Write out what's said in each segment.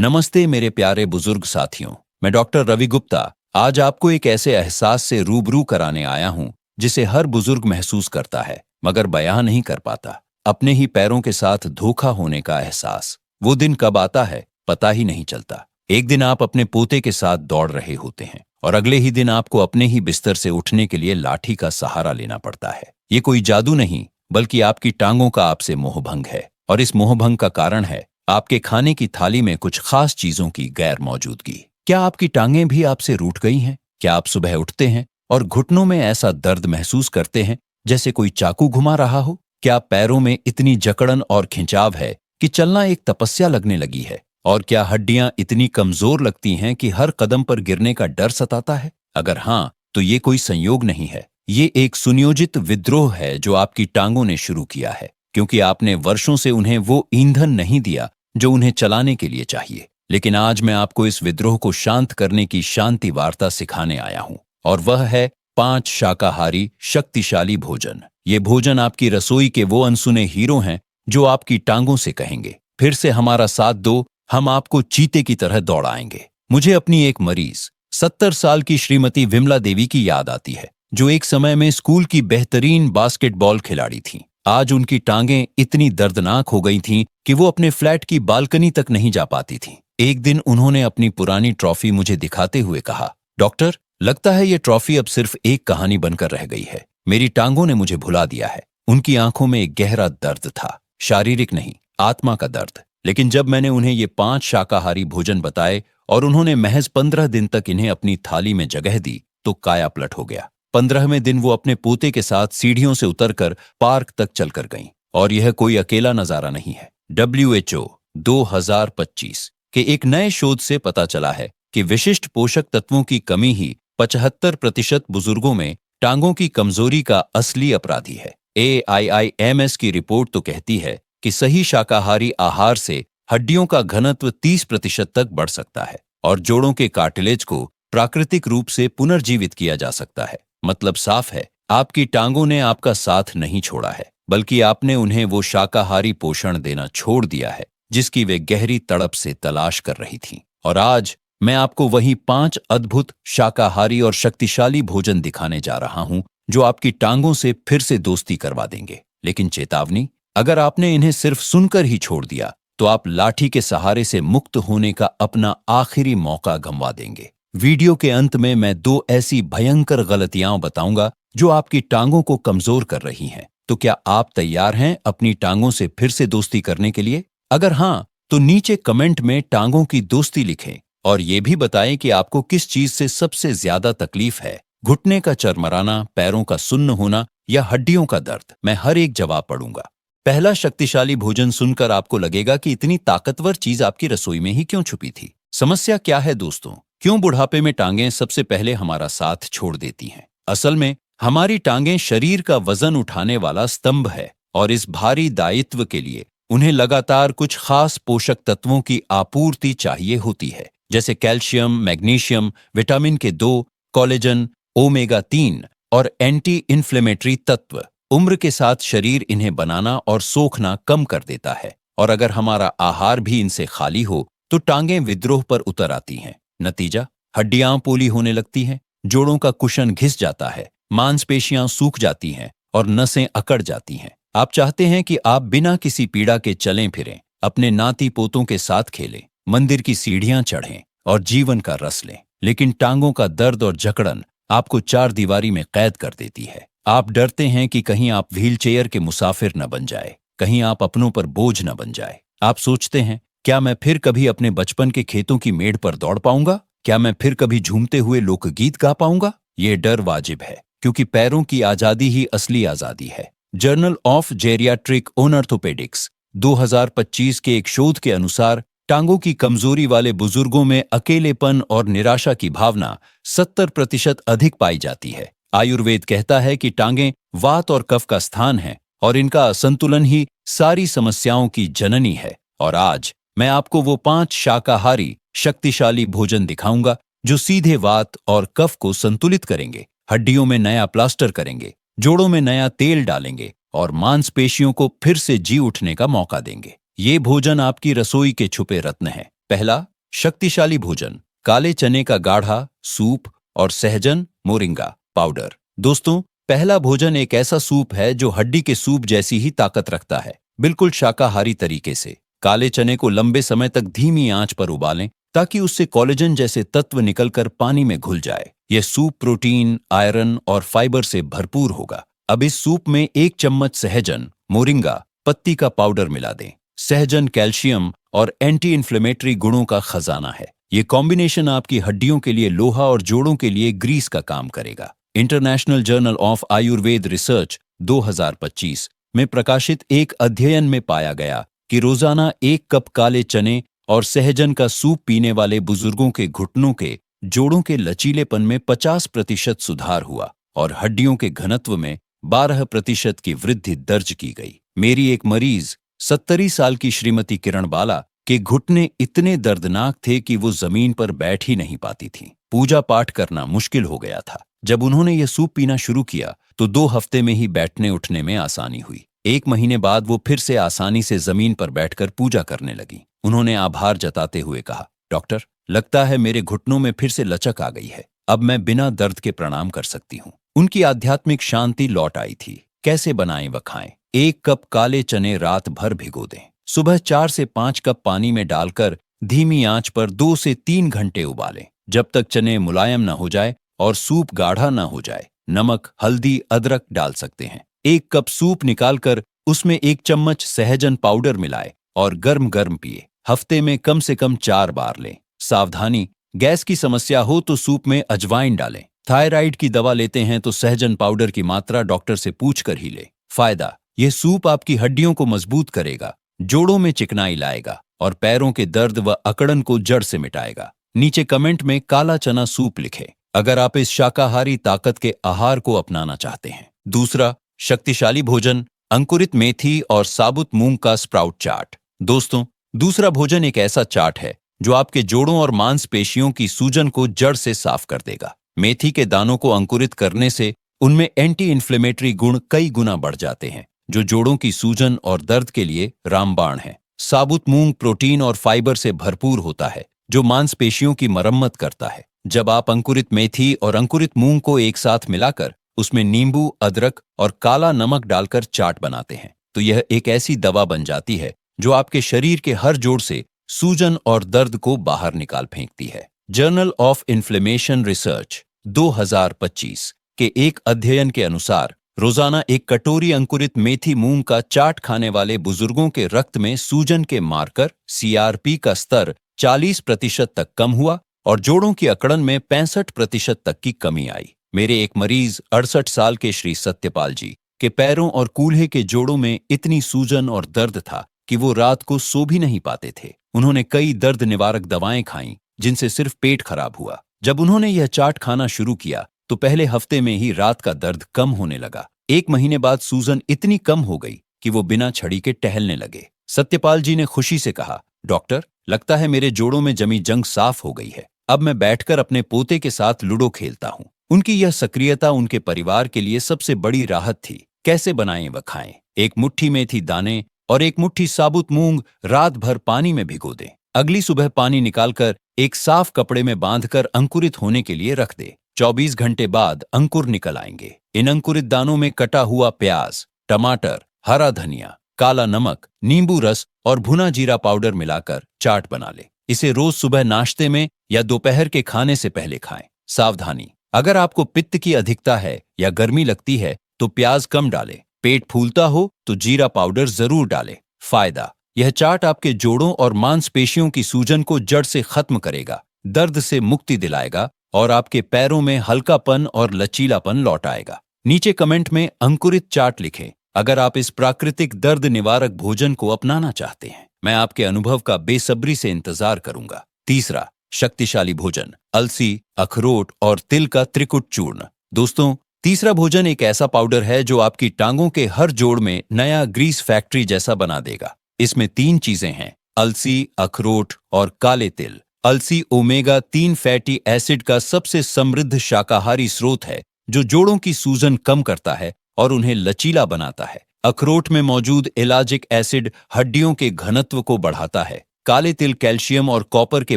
नमस्ते मेरे प्यारे बुजुर्ग साथियों। मैं डॉक्टर रवि गुप्ता आज आपको एक ऐसे एहसास से रूबरू कराने आया हूं जिसे हर बुजुर्ग महसूस करता है मगर बयां नहीं कर पाता। अपने ही पैरों के साथ धोखा होने का एहसास। वो दिन कब आता है पता ही नहीं चलता। एक दिन आप अपने पोते के साथ दौड़ रहे होते हैं और अगले ही दिन आपको अपने ही बिस्तर से उठने के लिए लाठी का सहारा लेना पड़ता है। ये कोई जादू नहीं बल्कि आपकी टांगों का आपसे मोहभंग है, और इस मोहभंग का कारण है आपके खाने की थाली में कुछ खास चीजों की गैर मौजूदगी। क्या आपकी टांगें भी आपसे रूठ गई हैं? क्या आप सुबह उठते हैं और घुटनों में ऐसा दर्द महसूस करते हैं जैसे कोई चाकू घुमा रहा हो? क्या पैरों में इतनी जकड़न और खिंचाव है कि चलना एक तपस्या लगने लगी है? और क्या हड्डियां इतनी कमजोर लगती हैं कि हर कदम पर गिरने का डर सताता है? अगर हाँ, तो ये कोई संयोग नहीं है, ये एक सुनियोजित विद्रोह है जो आपकी टांगों ने शुरू किया है, क्योंकि आपने वर्षों से उन्हें वो ईंधन नहीं दिया जो उन्हें चलाने के लिए चाहिए। लेकिन आज मैं आपको इस विद्रोह को शांत करने की शांति वार्ता सिखाने आया हूं, और वह है 5 शाकाहारी शक्तिशाली भोजन। ये भोजन आपकी रसोई के वो अनसुने हीरो हैं जो आपकी टांगों से कहेंगे, फिर से हमारा साथ दो, हम आपको चीते की तरह दौड़ाएंगे। मुझे अपनी एक मरीज 70 साल की श्रीमती विमला देवी की याद आती है, जो एक समय में स्कूल की बेहतरीन बास्केटबॉल खिलाड़ी थीं। आज उनकी टांगें इतनी दर्दनाक हो गई थीं कि वो अपने फ्लैट की बालकनी तक नहीं जा पाती थीं। एक दिन उन्होंने अपनी पुरानी ट्रॉफी मुझे दिखाते हुए कहा, डॉक्टर, लगता है ये ट्रॉफी अब सिर्फ एक कहानी बनकर रह गई है। मेरी टांगों ने मुझे भुला दिया है। उनकी आंखों में एक गहरा दर्द था, शारीरिक नहीं, आत्मा का दर्द। लेकिन जब मैंने उन्हें ये 5 शाकाहारी भोजन बताए और उन्होंने महज 15 दिन तक इन्हें अपनी थाली में जगह दी तो काया पलट हो गया। 15वें दिन वो अपने पोते के साथ सीढ़ियों से उतरकर पार्क तक चलकर गईं। और यह कोई अकेला नजारा नहीं है। WHO 2025 के एक नए शोध से पता चला है कि विशिष्ट पोषक तत्वों की कमी ही 75% बुजुर्गों में टांगों की कमजोरी का असली अपराधी है। AIIMS की रिपोर्ट तो कहती है कि सही शाकाहारी आहार से हड्डियों का घनत्व 30% तक बढ़ सकता है और जोड़ों के कार्टिलेज को प्राकृतिक रूप से पुनर्जीवित किया जा सकता है। मतलब साफ है, आपकी टांगों ने आपका साथ नहीं छोड़ा है, बल्कि आपने उन्हें वो शाकाहारी पोषण देना छोड़ दिया है जिसकी वे गहरी तड़प से तलाश कर रही थीं। और आज मैं आपको वही 5 अद्भुत शाकाहारी और शक्तिशाली भोजन दिखाने जा रहा हूं जो आपकी टांगों से फिर से दोस्ती करवा देंगे। लेकिन चेतावनी, अगर आपने इन्हें सिर्फ सुनकर ही छोड़ दिया तो आप लाठी के सहारे से मुक्त होने का अपना आखिरी मौका गंवा देंगे। वीडियो के अंत में मैं 2 ऐसी भयंकर गलतियां बताऊंगा जो आपकी टांगों को कमजोर कर रही हैं। तो क्या आप तैयार हैं अपनी टांगों से फिर से दोस्ती करने के लिए? अगर हां, तो नीचे कमेंट में टांगों की दोस्ती लिखें और ये भी बताएं कि आपको किस चीज से सबसे ज्यादा तकलीफ है, घुटने का चरमराना, पैरों का सुन्न होना या हड्डियों का दर्द। मैं हर एक जवाब पढ़ूंगा। पहला शक्तिशाली भोजन सुनकर आपको लगेगा कि इतनी ताकतवर चीज आपकी रसोई में ही क्यों छुपी थी। समस्या क्या है दोस्तों? क्यों बुढ़ापे में टांगें सबसे पहले हमारा साथ छोड़ देती हैं? असल में हमारी टांगें शरीर का वजन उठाने वाला स्तंभ है, और इस भारी दायित्व के लिए उन्हें लगातार कुछ खास पोषक तत्वों की आपूर्ति चाहिए होती है, जैसे कैल्शियम, मैग्नीशियम, विटामिन के 2, कोलेजन, ओमेगा 3 और एंटी इन्फ्लेमेटरी तत्व। उम्र के साथ शरीर इन्हें बनाना और सोखना कम कर देता है, और अगर हमारा आहार भी इनसे खाली हो तो टांगें विद्रोह पर उतर आती हैं। नतीजा, हड्डियां पोली होने लगती हैं, जोड़ों का कुशन घिस जाता है, मांसपेशियां सूख जाती हैं और नसें अकड़ जाती हैं। आप चाहते हैं कि आप बिना किसी पीड़ा के चलें फिरें, अपने नाती पोतों के साथ खेलें, मंदिर की सीढ़ियां चढ़ें और जीवन का रस लें, लेकिन टांगों का दर्द और जकड़न आपको 4 दीवारी में कैद कर देती है। आप डरते हैं कि कहीं आप व्हीलचेयर के मुसाफिर न बन जाए, कहीं आप अपनों पर बोझ न बन जाए। आप सोचते हैं, क्या मैं फिर कभी अपने बचपन के खेतों की मेड़ पर दौड़ पाऊंगा? क्या मैं फिर कभी झूमते हुए लोकगीत गा पाऊंगा? ये डर वाजिब है, क्योंकि पैरों की आजादी ही असली आजादी है। जर्नल ऑफ जेरियाट्रिक ऑर्थोपेडिक्स 2025 के एक शोध के अनुसार टांगों की कमजोरी वाले बुजुर्गों में अकेलेपन और निराशा की भावना 70% अधिक पाई जाती है। आयुर्वेद कहता है कि टांगें वात और कफ का स्थान है, और इनका असंतुलन ही सारी समस्याओं की जननी है। और आज मैं आपको वो 5 शाकाहारी शक्तिशाली भोजन दिखाऊंगा जो सीधे वात और कफ को संतुलित करेंगे, हड्डियों में नया प्लास्टर करेंगे, जोड़ों में नया तेल डालेंगे और मांसपेशियों को फिर से जी उठने का मौका देंगे। ये भोजन आपकी रसोई के छुपे रत्न हैं, पहला, शक्तिशाली भोजन, काले चने का गाढ़ा सूप और सहजन मोरिंगा पाउडर। दोस्तों, पहला भोजन एक ऐसा सूप है जो हड्डी के सूप जैसी ही ताकत रखता है, बिल्कुल शाकाहारी तरीके से। काले चने को लंबे समय तक धीमी आंच पर उबालें ताकि उससे कोलेजन जैसे तत्व निकलकर पानी में घुल जाए। यह सूप प्रोटीन, आयरन और फाइबर से भरपूर होगा। अब इस सूप में 1 चम्मच सहजन मोरिंगा पत्ती का पाउडर मिला दें। सहजन कैल्शियम और एंटी इन्फ्लेमेटरी गुणों का खजाना है। ये कॉम्बिनेशन आपकी हड्डियों के लिए लोहा और जोड़ों के लिए ग्रीस का काम करेगा। International journal of Ayurveda research 2025 में प्रकाशित एक अध्ययन में पाया गया कि रोजाना 1 कप काले चने और सहजन का सूप पीने वाले बुजुर्गों के घुटनों के जोड़ों के लचीलेपन में 50% सुधार हुआ और हड्डियों के घनत्व में 12% की वृद्धि दर्ज की गई। मेरी एक मरीज 70 साल की श्रीमती किरण बाला के घुटने इतने दर्दनाक थे कि वो जमीन पर बैठ ही नहीं पाती थी। पूजा पाठ करना मुश्किल हो गया था। जब उन्होंने ये सूप पीना शुरू किया तो 2 हफ्ते में ही बैठने उठने में आसानी हुई। 1 महीने बाद वो फिर से आसानी से जमीन पर बैठकर पूजा करने लगी। उन्होंने आभार जताते हुए कहा, डॉक्टर, लगता है मेरे घुटनों में फिर से लचक आ गई है। अब मैं बिना दर्द के प्रणाम कर सकती हूँ। उनकी आध्यात्मिक शांति लौट आई थी। कैसे बनाएं व खाएं? 1 कप काले चने रात भर भिगो दें। सुबह 4 से 5 कप पानी में डालकर धीमी आंच पर 2 से 3 घंटे उबालें, जब तक चने मुलायम न हो जाए और सूप गाढ़ा न हो जाए। नमक, हल्दी, अदरक डाल सकते हैं। 1 कप सूप निकालकर उसमें 1 चम्मच सहजन पाउडर मिलाएं और गर्म गर्म पिए। हफ्ते में कम से कम 4 बार लें। सावधानी, गैस की समस्या हो तो सूप में अजवाइन डालें। थायराइड की दवा लेते हैं तो सहजन पाउडर की मात्रा डॉक्टर से पूछकर ही लें। फायदा, यह सूप आपकी हड्डियों को मजबूत करेगा, जोड़ों में चिकनाई लाएगा और पैरों के दर्द व अकड़न को जड़ से मिटाएगा। नीचे कमेंट में काला चना सूप लिखें अगर आप इस शाकाहारी ताकत के आहार को अपनाना चाहते हैं। दूसरा, शक्तिशाली भोजन, अंकुरित मेथी और साबुत मूंग का स्प्राउट चाट। दोस्तों, दूसरा भोजन एक ऐसा चाट है जो आपके जोड़ों और मांसपेशियों की सूजन को जड़ से साफ कर देगा। मेथी के दानों को अंकुरित करने से उनमें एंटी इन्फ्लेमेटरी गुण कई गुना बढ़ जाते हैं, जो जोड़ों की सूजन और दर्द के लिए रामबाण है। साबुत मूंग प्रोटीन और फाइबर से भरपूर होता है, जो मांसपेशियों की मरम्मत करता है। जब आप अंकुरित मेथी और अंकुरित मूंग को एक साथ मिलाकर उसमें नींबू, अदरक और काला नमक डालकर चाट बनाते हैं तो यह एक ऐसी दवा बन जाती है जो आपके शरीर के हर जोड़ से सूजन और दर्द को बाहर निकाल फेंकती है। जर्नल ऑफ इन्फ्लेमेशन रिसर्च 2025 के एक अध्ययन के अनुसार रोजाना 1 कटोरी अंकुरित मेथी मूंग का चाट खाने वाले बुजुर्गों के रक्त में सूजन के मार्कर CRP का स्तर 40% तक कम हुआ और जोड़ों की अकड़न में 65% तक की कमी आई। मेरे एक मरीज 68 साल के श्री सत्यपाल जी के पैरों और कूल्हे के जोड़ों में इतनी सूजन और दर्द था कि वो रात को सो भी नहीं पाते थे। उन्होंने कई दर्द निवारक दवाएं खाईं, जिनसे सिर्फ पेट खराब हुआ। जब उन्होंने यह चाट खाना शुरू किया तो पहले हफ्ते में ही रात का दर्द कम होने लगा। 1 महीने बाद सूजन इतनी कम हो गई कि वो बिना छड़ी के टहलने लगे। सत्यपाल जी ने खुशी से कहा, डॉक्टर, लगता है मेरे जोड़ों में जमी जंग साफ हो गई है। अब मैं बैठकर अपने पोते के साथ लूडो खेलता हूँ। उनकी यह सक्रियता उनके परिवार के लिए सबसे बड़ी राहत थी। कैसे बनाएं व खाएं? 1 मुट्ठी मेथी दाने और 1 मुट्ठी साबुत मूंग रात भर पानी में भिगो दें। अगली सुबह पानी निकालकर एक साफ कपड़े में बांधकर अंकुरित होने के लिए रख दें। 24 घंटे बाद अंकुर निकल आएंगे। इन अंकुरित दानों में कटा हुआ प्याज, टमाटर, हरा धनिया, काला नमक, नींबू रस और भुना जीरा पाउडर मिलाकर चाट बना लें। इसे रोज सुबह नाश्ते में या दोपहर के खाने से पहले खाएं। सावधानी, अगर आपको पित्त की अधिकता है या गर्मी लगती है तो प्याज कम डालें। पेट फूलता हो तो जीरा पाउडर जरूर डालें। फायदा, यह चाट आपके जोड़ों और मांसपेशियों की सूजन को जड़ से खत्म करेगा, दर्द से मुक्ति दिलाएगा और आपके पैरों में हल्कापन और लचीलापन लौट आएगा। नीचे कमेंट में अंकुरित चाट लिखें अगर आप इस प्राकृतिक दर्द निवारक भोजन को अपनाना चाहते हैं। मैं आपके अनुभव का बेसब्री से इंतजार करूंगा। तीसरा, शक्तिशाली भोजन, अलसी, अखरोट और तिल का त्रिकुट चूर्ण। दोस्तों, तीसरा भोजन एक ऐसा पाउडर है जो आपकी टांगों के हर जोड़ में नया ग्रीस फैक्ट्री जैसा बना देगा। इसमें 3 चीजें हैं, अलसी, अखरोट और काले तिल। अलसी ओमेगा-3 फैटी एसिड का सबसे समृद्ध शाकाहारी स्रोत है जो जोड़ों की सूजन कम करता है और उन्हें लचीला बनाता है। अखरोट में मौजूद एलाजिक एसिड हड्डियों के घनत्व को बढ़ाता है काले तिल कैल्शियम और कॉपर के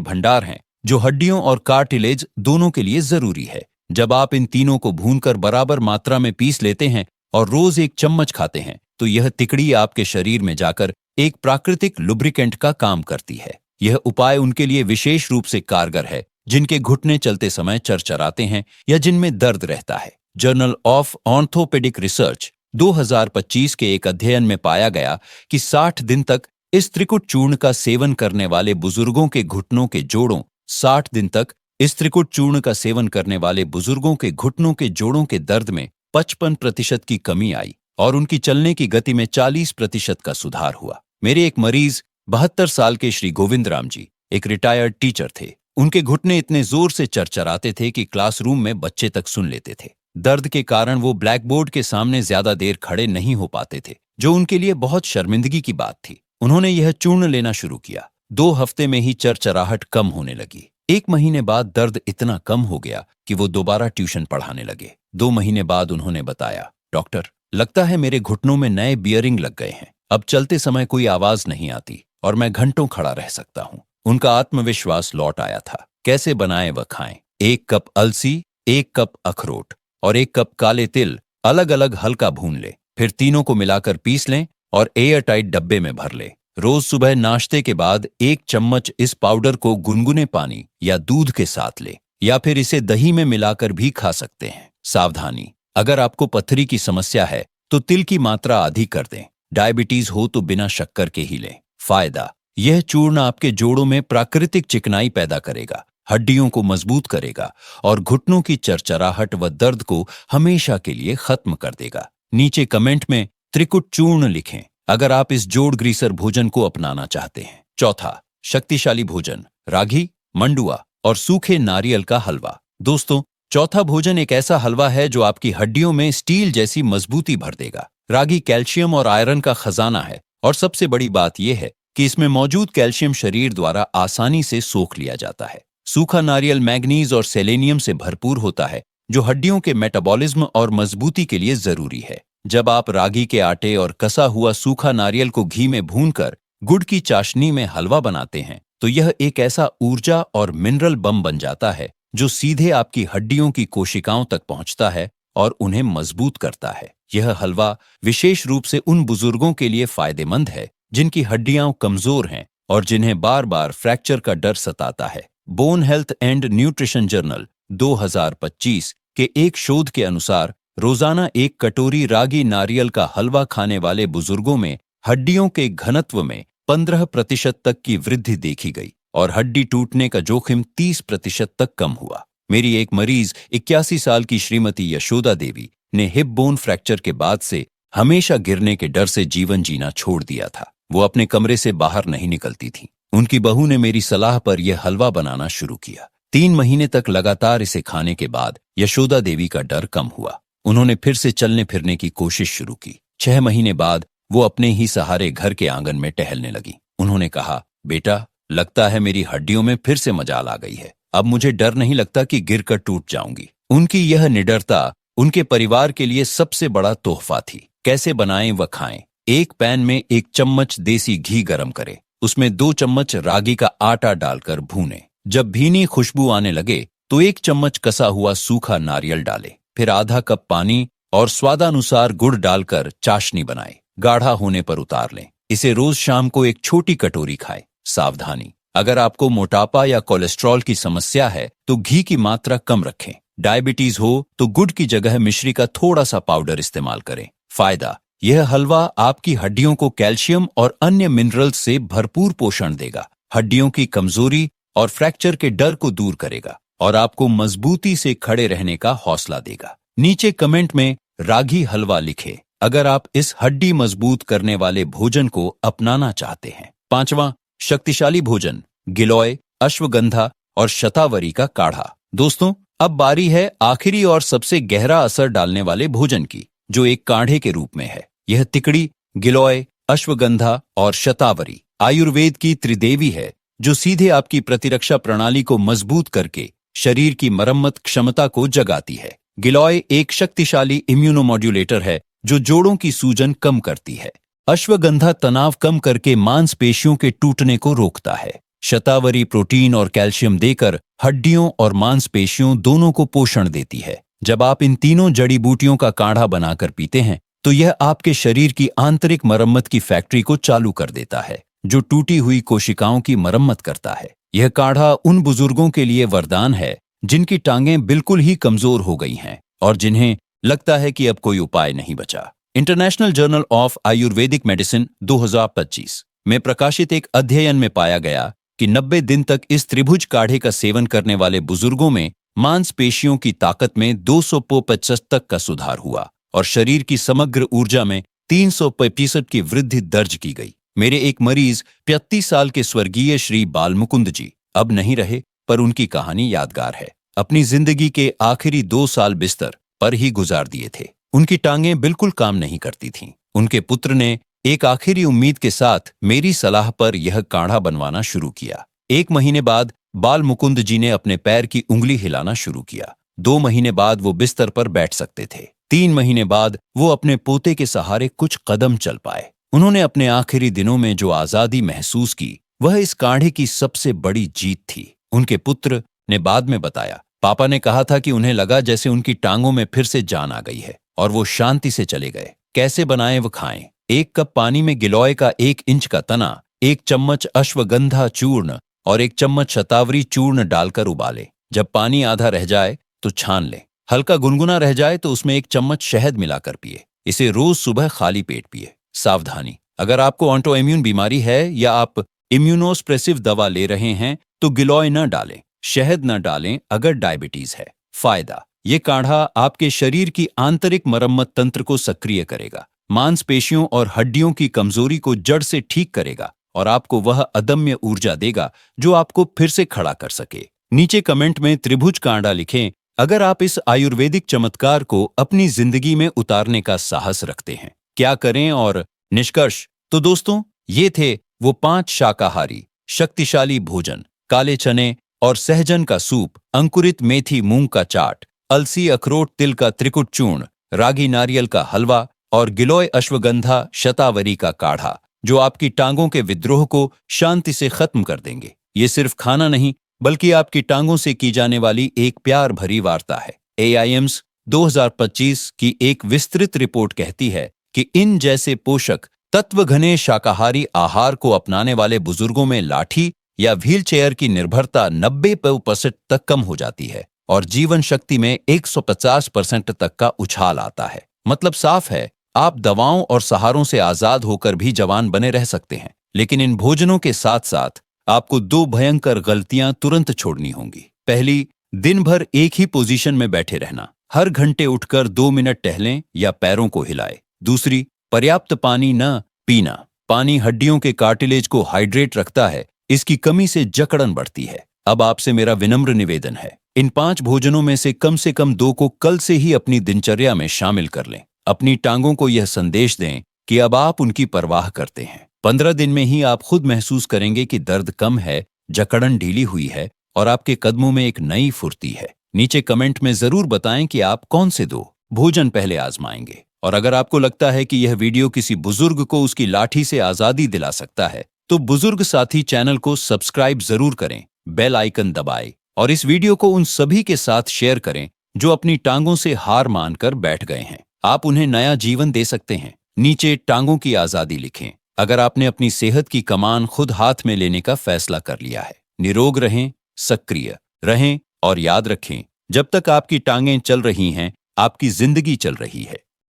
भंडार हैं, जो हड्डियों और कार्टिलेज दोनों के लिए जरूरी है। जब आप इन तीनों को भूनकर बराबर मात्रा में पीस लेते हैं और रोज एक चम्मच खाते हैं, तो यह तिकड़ी आपके शरीर में जाकर एक प्राकृतिक लुब्रिकेंट का काम करती है। यह उपाय उनके लिए विशेष रूप से कारगर है जिनके घुटने चलते समय चरचराते हैं या जिनमें दर्द रहता है। जर्नल ऑफ ऑर्थोपेडिक रिसर्च 2025 के एक अध्ययन में पाया गया कि 60 दिन तक इस त्रिकुट चूर्ण का सेवन करने वाले बुजुर्गों के घुटनों के जोड़ों 60 दिन तक इस त्रिकुट चूर्ण का सेवन करने वाले बुजुर्गों के घुटनों के जोड़ों के दर्द में 55% की कमी आई और उनकी चलने की गति में 40% का सुधार हुआ। मेरे एक मरीज 72 साल के श्री गोविंद राम जी एक रिटायर्ड टीचर थे। उनके घुटने इतने जोर से चरचराते थे कि क्लासरूम में बच्चे तक सुन लेते थे। दर्द के कारण वो ब्लैक बोर्ड के सामने ज्यादा देर खड़े नहीं हो पाते थे, जो उनके लिए बहुत शर्मिंदगी की बात थी। उन्होंने यह चूर्ण लेना शुरू किया। 2 हफ्ते में ही चरचराहट कम होने लगी। 1 महीने बाद दर्द इतना कम हो गया कि वो दोबारा ट्यूशन पढ़ाने लगे। 2 महीने बाद उन्होंने बताया, डॉक्टर, लगता है मेरे घुटनों में नए बियरिंग लग गए हैं। अब चलते समय कोई आवाज नहीं आती और मैं घंटों खड़ा रह सकता हूँ। उनका आत्मविश्वास लौट आया था। कैसे बनाएं व खाएं? 1 कप अलसी, 1 कप अखरोट और 1 कप काले तिल अलग अलग हल्का भून ले। फिर तीनों को मिलाकर पीस लें और एयर टाइट डब्बे में भर ले। रोज सुबह नाश्ते के बाद 1 चम्मच इस पाउडर को गुनगुने पानी या दूध के साथ ले, या फिर इसे दही में मिलाकर भी खा सकते हैं। सावधानी, अगर आपको पथरी की समस्या है तो तिल की मात्रा आधी कर दें। डायबिटीज हो तो बिना शक्कर के ही लें। फायदा, यह चूर्ण आपके जोड़ों में प्राकृतिक चिकनाई पैदा करेगा, हड्डियों को मजबूत करेगा और घुटनों की चरचराहट व दर्द को हमेशा के लिए खत्म कर देगा। नीचे कमेंट में त्रिकुट चूर्ण लिखें अगर आप इस जोड़ ग्रीसर भोजन को अपनाना चाहते हैं। चौथा, शक्तिशाली भोजन, रागी, मंडुआ और सूखे नारियल का हलवा। दोस्तों, चौथा भोजन एक ऐसा हलवा है जो आपकी हड्डियों में स्टील जैसी मजबूती भर देगा। रागी कैल्शियम और आयरन का खजाना है और सबसे बड़ी बात यह है कि इसमें मौजूद कैल्शियम शरीर द्वारा आसानी से सोख लिया जाता है। सूखा नारियल मैग्नीज और सेलेनियम से भरपूर होता है, जो हड्डियों के मेटाबॉलिज्म और मजबूती के लिए जरूरी है। जब आप रागी के आटे और कसा हुआ सूखा नारियल को घी में भूनकर गुड़ की चाशनी में हलवा बनाते हैं, तो यह एक ऐसा ऊर्जा और मिनरल बम बन जाता है जो सीधे आपकी हड्डियों की कोशिकाओं तक पहुंचता है और उन्हें मजबूत करता है। यह हलवा विशेष रूप से उन बुजुर्गों के लिए फायदेमंद है जिनकी हड्डियां कमजोर हैं और जिन्हें बार बार फ्रैक्चर का डर सताता है। Bone health and nutrition journal 2025 के एक शोध के अनुसार रोजाना 1 कटोरी रागी नारियल का हलवा खाने वाले बुजुर्गों में हड्डियों के घनत्व में 15% तक की वृद्धि देखी गई और हड्डी टूटने का जोखिम 30% तक कम हुआ। मेरी एक मरीज 81 साल की श्रीमती यशोदा देवी ने हिप बोन फ्रैक्चर के बाद से हमेशा गिरने के डर से जीवन जीना छोड़ दिया था। वो अपने कमरे से बाहर नहीं निकलती थी। उनकी बहू ने मेरी सलाह पर यह हलवा बनाना शुरू किया। 3 महीने तक लगातार इसे खाने के बाद यशोदा देवी का डर कम हुआ। उन्होंने फिर से चलने फिरने की कोशिश शुरू की। 6 महीने बाद वो अपने ही सहारे घर के आंगन में टहलने लगी। उन्होंने कहा, बेटा, लगता है मेरी हड्डियों में फिर से मजाल आ गई है। अब मुझे डर नहीं लगता कि गिरकर टूट जाऊंगी। उनकी यह निडरता उनके परिवार के लिए सबसे बड़ा तोहफा थी। कैसे बनाएं व खाएं? एक पैन में 1 चम्मच देसी घी गरम करें। उसमें 2 चम्मच रागी का आटा डालकर भूनें। जब भीनी खुशबू आने लगे तो 1 चम्मच कसा हुआ सूखा नारियल डालें। फिर आधा कप पानी और स्वादानुसार गुड़ डालकर चाशनी बनाएं। गाढ़ा होने पर उतार लें। इसे रोज शाम को 1 छोटी कटोरी खाएं। सावधानी, अगर आपको मोटापा या कोलेस्ट्रॉल की समस्या है तो घी की मात्रा कम रखें। डायबिटीज हो तो गुड़ की जगह मिश्री का थोड़ा सा पाउडर इस्तेमाल करें। फायदा, यह हलवा आपकी हड्डियों को कैल्शियम और अन्य मिनरल्स से भरपूर पोषण देगा, हड्डियों की कमजोरी और फ्रैक्चर के डर को दूर करेगा और आपको मजबूती से खड़े रहने का हौसला देगा। नीचे कमेंट में रागी हलवा लिखें अगर आप इस हड्डी मजबूत करने वाले भोजन को अपनाना चाहते हैं। 5वां शक्तिशाली भोजन, गिलोय, अश्वगंधा और शतावरी का काढ़ा। दोस्तों, अब बारी है आखिरी और सबसे गहरा असर डालने वाले भोजन की, जो एक काढ़े के रूप में है। यह तिकड़ी, गिलोय, अश्वगंधा और शतावरी आयुर्वेद की त्रिदेवी है, जो सीधे आपकी प्रतिरक्षा प्रणाली को मजबूत करके शरीर की मरम्मत क्षमता को जगाती है। गिलोय एक शक्तिशाली इम्यूनोमॉड्यूलेटर है जो जोड़ों की सूजन कम करती है। अश्वगंधा तनाव कम करके मांसपेशियों के टूटने को रोकता है। शतावरी प्रोटीन और कैल्शियम देकर हड्डियों और मांसपेशियों दोनों को पोषण देती है। जब आप इन तीनों जड़ी बूटियों का काढ़ा बनाकर पीते हैं तो यह आपके शरीर की आंतरिक मरम्मत की फैक्ट्री को चालू कर देता है, जो टूटी हुई कोशिकाओं की मरम्मत करता है। यह काढ़ा उन बुजुर्गों के लिए वरदान है जिनकी टांगें बिल्कुल ही कमजोर हो गई हैं और जिन्हें लगता है कि अब कोई उपाय नहीं बचा। International journal of Ayurvedic medicine 2025 में प्रकाशित एक अध्ययन में पाया गया कि 90 दिन तक इस त्रिभुज काढ़े का सेवन करने वाले बुजुर्गों में मांसपेशियों की ताकत में 200% तक का सुधार हुआ और शरीर की समग्र ऊर्जा में 300% की वृद्धि दर्ज की गई। मेरे एक मरीज 35 साल के स्वर्गीय श्री बालमुकुंद जी अब नहीं रहे, पर उनकी कहानी यादगार है। अपनी जिंदगी के आखिरी 2 साल बिस्तर पर ही गुजार दिए थे। उनकी टांगें बिल्कुल काम नहीं करती थीं। उनके पुत्र ने एक आखिरी उम्मीद के साथ मेरी सलाह पर यह काढ़ा बनवाना शुरू किया। 1 महीने बाद बाल मुकुंद जी ने अपने पैर की उंगली हिलाना शुरू किया। 2 महीने बाद वो बिस्तर पर बैठ सकते थे। 3 महीने बाद वो अपने पोते के सहारे कुछ कदम चल पाए। उन्होंने अपने आखिरी दिनों में जो आजादी महसूस की वह इस काढ़े की सबसे बड़ी जीत थी। उनके पुत्र ने बाद में बताया, पापा ने कहा था कि उन्हें लगा जैसे उनकी टांगों में फिर से जान आ गई है और वो शांति से चले गए। कैसे बनाएं वो खाएं? 1 कप पानी में गिलोय का 1 इंच का तना, 1 चम्मच अश्वगंधा चूर्ण और 1 चम्मच शतावरी चूर्ण डालकर उबालें। जब पानी आधा रह जाए तो छान लें। हल्का गुनगुना रह जाए तो उसमें 1 चम्मच शहद मिलाकर पिए। इसे रोज सुबह खाली पेट पिए। सावधानी, अगर आपको ऑटो इम्यून बीमारी है या आप इम्यूनोस्प्रेसिव दवा ले रहे हैं तो गिलोय न डालें, शहद न डालें अगर डायबिटीज है। फायदा, ये काढ़ा आपके शरीर की आंतरिक मरम्मत तंत्र को सक्रिय करेगा, मांसपेशियों और हड्डियों की कमजोरी को जड़ से ठीक करेगा और आपको वह अदम्य ऊर्जा देगा जो आपको फिर से खड़ा कर सके। नीचे कमेंट में त्रिभुज काढ़ा लिखें अगर आप इस आयुर्वेदिक चमत्कार को अपनी जिंदगी में उतारने का साहस रखते हैं। क्या करें और निष्कर्ष? तो दोस्तों, ये थे वो 5 शाकाहारी शक्तिशाली भोजन: काले चने और सहजन का सूप, अंकुरित मेथी मूंग का चाट, अलसी अखरोट तिल का त्रिकुट चूर्ण, रागी नारियल का हलवा और गिलोय अश्वगंधा शतावरी का काढ़ा, जो आपकी टांगों के विद्रोह को शांति से खत्म कर देंगे। ये सिर्फ खाना नहीं बल्कि आपकी टांगों से की जाने वाली एक प्यार भरी वार्ता है। AIIMS 2025 की एक विस्तृत रिपोर्ट कहती है कि इन जैसे पोषक तत्व घने शाकाहारी आहार को अपनाने वाले बुजुर्गों में लाठी या व्हीलचेयर की निर्भरता 90% तक कम हो जाती है और जीवन शक्ति में 150% तक का उछाल आता है। मतलब साफ है, आप दवाओं और सहारों से आजाद होकर भी जवान बने रह सकते हैं। लेकिन इन भोजनों के साथ साथ आपको 2 भयंकर गलतियां तुरंत छोड़नी होंगी। पहली, दिन भर एक ही पोजीशन में बैठे रहना। हर घंटे उठकर 2 मिनट टहलें या पैरों को हिलाएं। दूसरी, पर्याप्त पानी न पीना। पानी हड्डियों के कार्टिलेज को हाइड्रेट रखता है, इसकी कमी से जकड़न बढ़ती है। अब आपसे मेरा विनम्र निवेदन है, इन 5 भोजनों में से कम 2 को कल से ही अपनी दिनचर्या में शामिल कर लें। अपनी टांगों को यह संदेश दें कि अब आप उनकी परवाह करते हैं। 15 दिन में ही आप खुद महसूस करेंगे कि दर्द कम है, जकड़न ढीली हुई है और आपके कदमों में एक नई फुर्ती है। नीचे कमेंट में जरूर बताएं कि आप कौन से 2 भोजन पहले आजमाएंगे। और अगर आपको लगता है कि यह वीडियो किसी बुजुर्ग को उसकी लाठी से आजादी दिला सकता है तो बुजुर्ग साथी चैनल को सब्सक्राइब जरूर करें, बेल आइकन दबाएं और इस वीडियो को उन सभी के साथ शेयर करें जो अपनी टांगों से हार मानकर बैठ गए हैं। आप उन्हें नया जीवन दे सकते हैं। नीचे टांगों की आजादी लिखें अगर आपने अपनी सेहत की कमान खुद हाथ में लेने का फैसला कर लिया है। निरोग रहें, सक्रिय रहें और याद रखें, जब तक आपकी टांगें चल रही हैं, आपकी जिंदगी चल रही है।